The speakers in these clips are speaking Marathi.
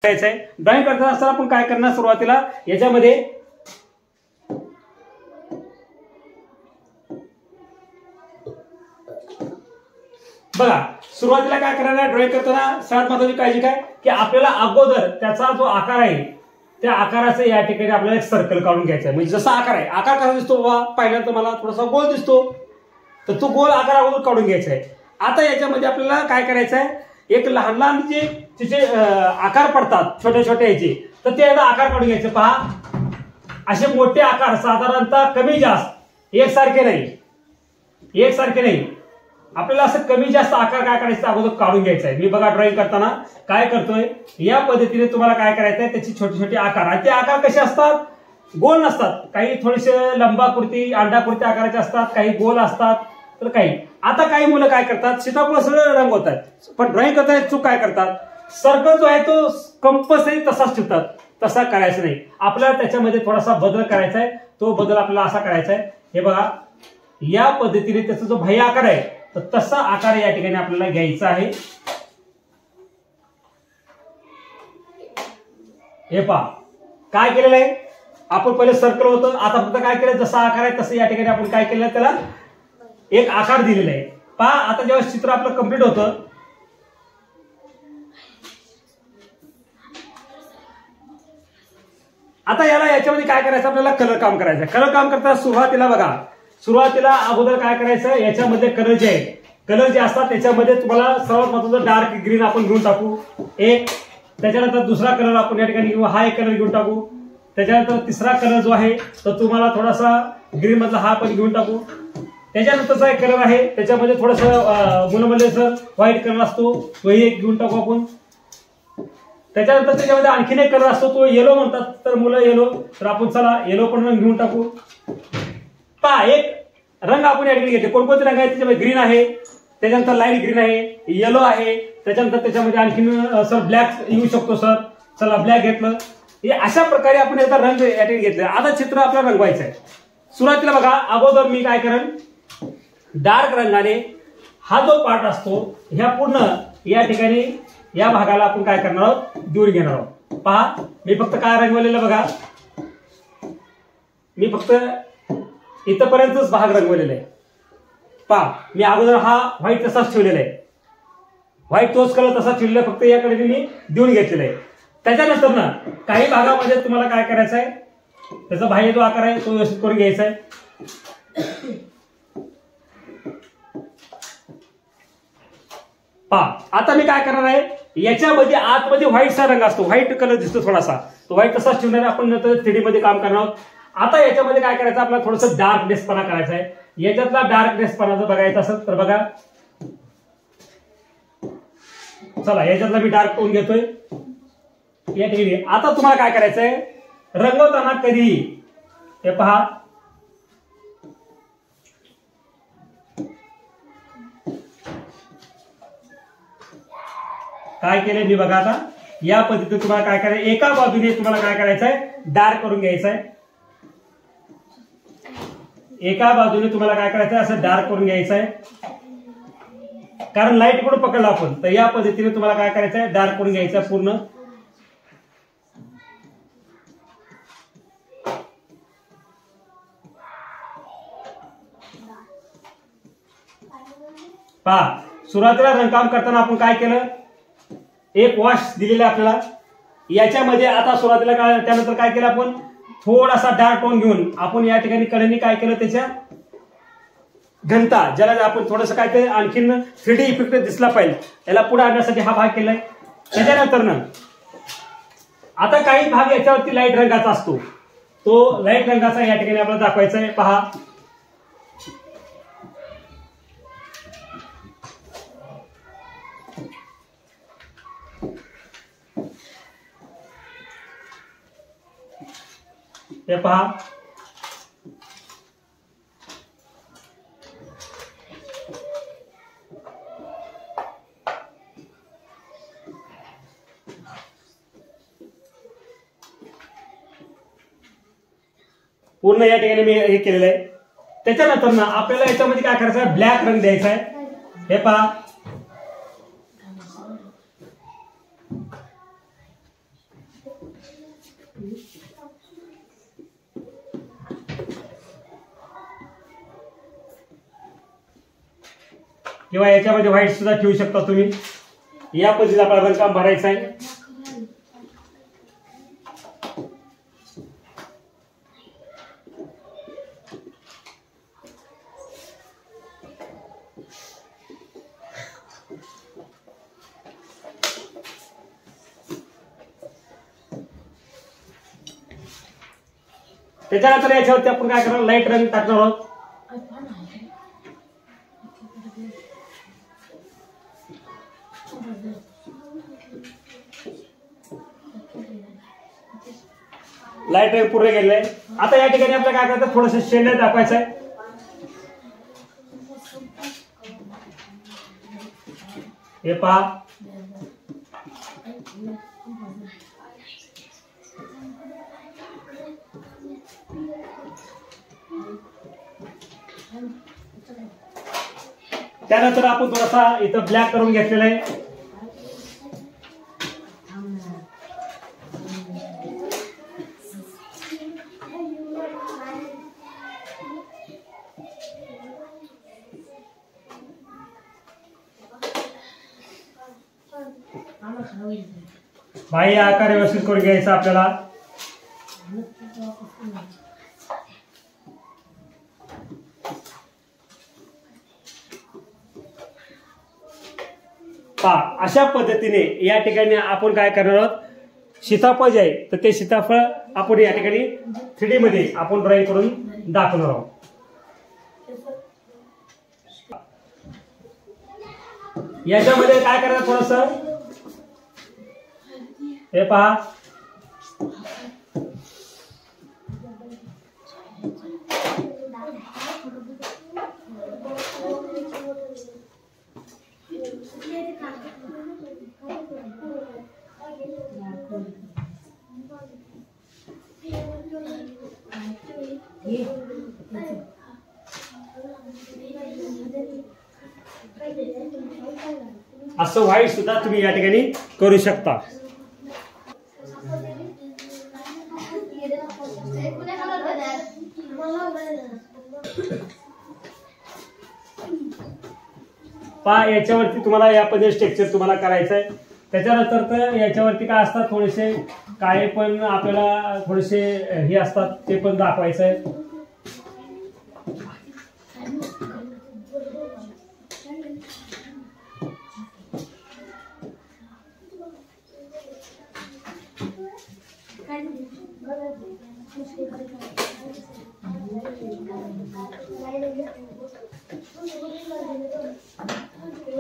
ड्रॉइंग करताना असताना आपण काय करणार सुरुवातीला याच्यामध्ये बघा सुरुवातीला काय करणार ड्रॉइंग करताना सर्वात महत्त्वाची काळजी काय की आपल्याला अगोदर त्याचा जो आकार आहे त्या आकाराचं या ठिकाणी आपल्याला एक सर्कल काढून घ्यायचा आहे। म्हणजे जसा आकार आहे आकार कसा दिसतो बाबा पहिल्यांदा मला थोडासा गोल दिसतो तर तो गोल आकार अगोदर काढून घ्यायचा आहे। आता याच्यामध्ये आपल्याला काय करायचं आहे एक लहान लहान जे तिचे आकार पडतात छोटे छोटे याचे तर ते आकार काढून घ्यायचे। पहा असे मोठे आकार साधारणतः कमी जास्त एकसारखे नाही आपल्याला असं कमी जास्त आकार काय करायचं अगोदर काढून घ्यायचा आहे। मी बघा ड्रॉइंग करताना काय करतोय या पद्धतीने तुम्हाला काय करायचं आहे त्याची छोटे छोटे आकार आणि ते आकार कसे असतात गोल नसतात काही थोडेसे लंबाकृती अंडाकृती आकाराचे असतात काही गोल असतात तर काही आता काही मुलं काय करतात सीताफळ सगळं रंगवतात पण ड्रॉइंग करताना चूक काय करतात सर्कल जो आहे तो कंपल्सरी तसाच ठेवतात तसा करायचं नाही आपल्याला त्याच्यामध्ये थोडासा बदल करायचा आहे। तो बदल आपल्याला असा करायचा आहे हे बघा या पद्धतीने त्याचा जो बाह्य आकार आहे तर तसा आकार या ठिकाणी आपल्याला घ्यायचा आहे। हे पहा काय केलेलं आहे आपण पहिले सर्कल होतं आता फक्त काय केलं जसा आकार आहे तसं या ठिकाणी आपण काय केलं त्याला एक आकार दिलेला आहे। पहा आता जेव्हा चित्र आपलं कंप्लीट होतं आता याच्यामध्ये काय करायचं आपल्याला कलर काम करायचं कलर काम करताना सुरुवातीला अगोदर काय करायचं याच्यामध्ये कलर जे आहे कलर जे असतात त्याच्यामध्ये तुम्हाला सर्वात महत्त्वाचं डार्क ग्रीन आपण घेऊन टाकू एक त्याच्यानंतर दुसरा कलर आपण या ठिकाणी घेऊ हा एक कलर घेऊन टाकू त्याच्यानंतर तिसरा कलर जो आहे तो तुम्हाला थोडासा ग्रीन मधला हा पण घेऊन टाकू त्याच्यानंतरचा एक कलर आहे त्याच्यामध्ये थोडंसं मुलांमध्ये व्हाईट कलर असतो तोही एक घेऊन टाकू आपण त्याच्यानंतर त्याच्यामध्ये आणखीन एक कलर असतो तो येलो म्हणतात तर मुलं येलो तर आपण चला येलो पण रंग घेऊन टाकू। पहा एक रंग आपण या ठिकाणी घेतले कोणकोणते रंग आहेत त्याच्यामध्ये ग्रीन आहे त्याच्यानंतर लाईट ग्रीन आहे येलो आहे त्याच्यानंतर त्याच्यामध्ये आणखीन सर ब्लॅक येऊ शकतो सर चला ब्लॅक घेतलं हे अशा प्रकारे आपण एकदा रंग या ठिकाणी घेतले। आता चित्र आपल्याला रंगवायचं आहे सुरुवातीला बघा अगोदर मी काय करेन डार्क रंगाने हा जो पार्ट असतो ह्या पूर्ण या ठिकाणी या भागाला आपण काय करणार आहोत दूर घेणार आहोत। पहा मी फक्त काय रंगवलेलं बघा मी फक्त इथपर्यंतच भाग रंगवलेला आहे। पहा मी अगोदर हा व्हाईट तसाच ठेवलेला आहे व्हाईट तोच कलर तसा ठेवलेला फक्त याकडे मी देऊन घेतलेला आहे। त्याच्यानंतर ना काही भागामध्ये तुम्हाला काय करायचं आहे त्याचा बाह्य जो आकार आहे तो व्यवस्थित करून घ्यायचा आहे। पहा आता मी काय करणार आहे याच्यामध्ये आतमध्ये व्हाईटचा रंग असतो व्हाईट कलर दिसतो थोडासा तो व्हाईट तसाच ठेवणार आहे आपण नंतर 3D मध्ये काम करणार आहोत। आता याच्यामध्ये काय करायचं आपल्याला थोडंसं डार्कनेसपणा करायचा आहे याच्यातला डार्कनेसपणा जर बघायचा असेल तर बघा चला याच्यातला मी डार्क करून घेतोय या ठिकाणी। आता तुम्हाला काय करायचंय रंगवताना कधी हे पहा काय केलंय मी बघा आता या पद्धतीने तुम्हाला काय करायचं एका बाजूने तुम्हाला काय करायचंय डार्क करून घ्यायचंय एका बाजूने तुम्हाला काय करायचंय असं डार्क करून घ्यायचंय कारण लाईट कडून पकडला आपण तर या पद्धतीने तुम्हाला काय करायचंय डार्क करून घ्यायचं पूर्ण। पहा सुरुवातीला रंगकाम करताना आपण काय केलं एक वॉश दिलेला आपल्याला याच्यामध्ये आता सुरुवातीला काय त्यानंतर काय केलं आपण थोडासा डार्क टोन घेऊन आपण या ठिकाणी कडेने काय केलं त्याच्या घनता ज्याला आपण थोडंसं काय ते आणखीन 3D इफेक्ट दिसला पाहिजे याला पुढे आणण्यासाठी हा भाग केलाय। त्याच्यानंतर ना आता काही भाग याच्यावरती लाईट रंगाचा असतो तो लाईट रंगाचा या ठिकाणी आपल्याला दाखवायचा आहे। पहा हे पहा पूर्ण या ठिकाणी मी हे केलेलं आहे। त्याच्यानंतर ना आपल्याला याच्यामध्ये काय करायचं आहे ब्लॅक रंग द्यायचा आहे हे पहा किंवा याच्यामध्ये व्हाईट सुद्धा ठेवू शकता तुम्ही. या पद्धतीने आपल्याला रंगकाम भरायचं आहे. त्याच्यानंतर याच्यावरती आपण काय करणार, लाईट रंग टाकणार आहोत. लाईट रंग पूर्ण गेलेलं आहे. आता या ठिकाणी आपल्याला काय करायचं, थोडंसं शेड दाखवायचं आहे. हे पहा, त्यानंतर आपण थोडासा इथं ब्लॅक करून घेतलेला आहे. बाह्य आकार व्यवस्थित करून घ्यायचा आपल्याला. अशा पद्धतीने या ठिकाणी आपण काय करणार आहोत, सीताफळ जे आहे तर ते सीताफळ आपण या ठिकाणी 3D मध्ये आपण ड्रॉइंग करून दाखवणार आहोत. याच्यामध्ये काय करणार, थोडस हे पहा, असं व्हाईट सुद्धा तुम्ही या ठिकाणी करू शकता. पहा, याच्यावरती तुम्हाला या पद्धतीने स्ट्रक्चर तुम्हाला करायचं आहे. त्याच्यानंतर तर याच्यावरती काय असतात, थोडेसे काळे पण आपल्याला थोडेसे हे असतात, ते पण दाखवायचं आहे.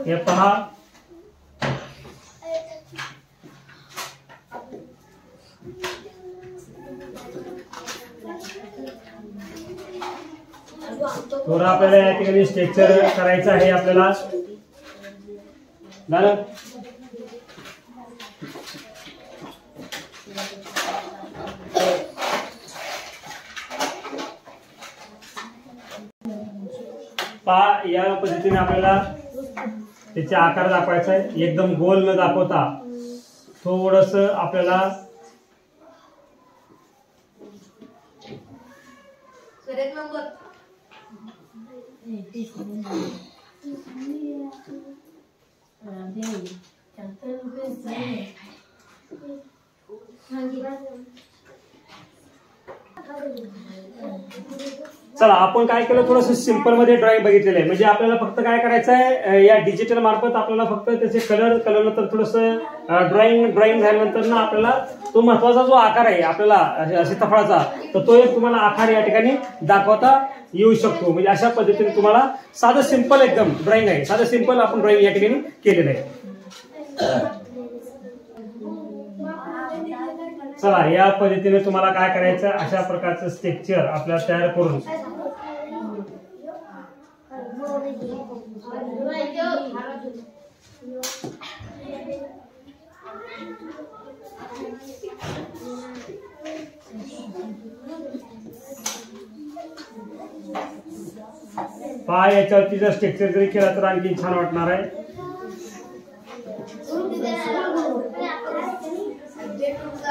हे पहा, थोडं आपल्याला या ठिकाणी स्ट्रक्चर करायचं आहे आपल्याला. झालं. पहा, या पद्धतीने आपल्याला त्याचे आकार दाखवायचा आहे. एकदम गोल न दाखवता थोडस आपल्याला चला, आपण काय केलं, थोडंसं सिंपल मध्ये ड्रॉइंग बघितलेलं आहे. म्हणजे आपल्याला फक्त काय करायचं आहे, या डिजिटल मार्फत आपल्याला फक्त त्याचे कलर नंतर थोडंसं ड्रॉइंग झाल्यानंतर ना आपल्याला तो महत्वाचा जो आकार आहे आपल्याला सीताफळाचा, तर तो एक तुम्हाला आकार या ठिकाणी दाखवता येऊ शकतो. म्हणजे अशा पद्धतीने तुम्हाला साधं सिंपल एकदम ड्रॉइंग आहे, साधं सिंपल आपण ड्रॉइंग या ठिकाणी केलेलं आहे. चला, या पद्धतीने तुम्हाला काय करायचं, अशा प्रकारचं स्ट्रक्चर आपल्याला तयार करून पहा, याच्यावरती जर स्ट्रक्चर जरी केला तर आणखी छान वाटणार आहे. Gracias.